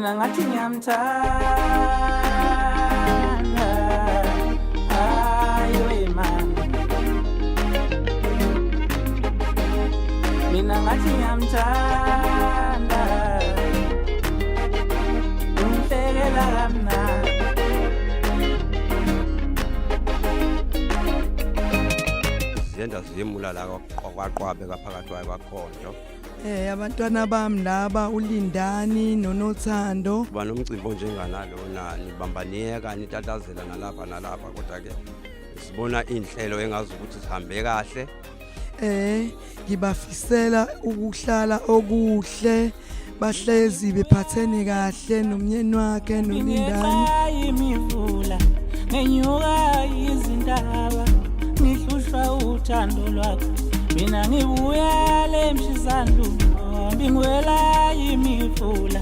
mina ngathi ngiyamthanda ayo mama mina ngathi ngiyamthanda umhlekela kamnandi ziyenda zimula la kwaqwabe kaphakathi kwayo kwakhonjo abantwana bami laba uLindani noNothando banomcimbi onjenganalona nibambaniyeka nitatazela nalapha nalapha kodwa ke sibona inhlelo engazi ukuthi sihambe kahle ngibafisela ukuhlala okuhle bahlezi bephathene kahle nomnyeni wakhe noLindani imivula ngenyuka izindaba ngihlushwa uthando lwakho mina ngibuya lemshisandu ngingwela imifula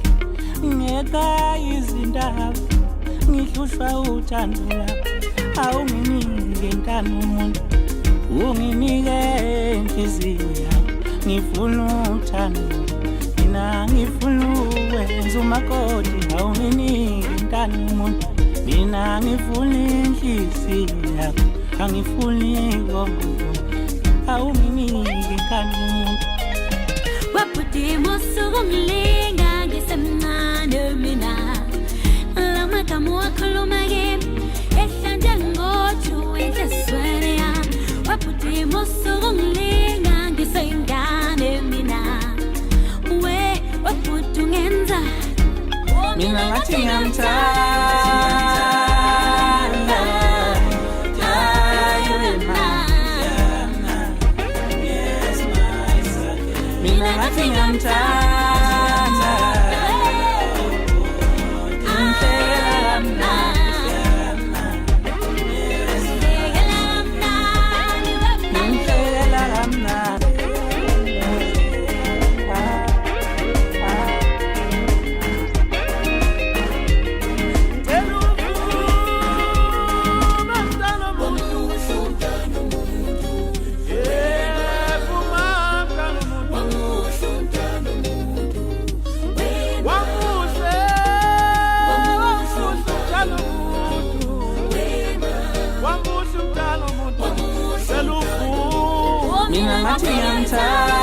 ngeka izindaba ngihlushwa uthando lwakho awunginike nkani umuntu unginike inhliziyo yakho ngifuna uthando mina ngifuna ukwenza umakoti awunginike nkani umuntu mina ngifuna inhliziyo yakho angifuni konke awunginike nkani umuntu waputi musuku ngilinga ngisemncane mina lama kamu wakhuluma kimi ehlanje ngoju enhlizweni yami waputi musuku ngilinga ngiseyingane mina we waputi ungenza mina ngathi ngiyamthanda mina ngathi ngiyamthanda mina ngathi ngiyamthanda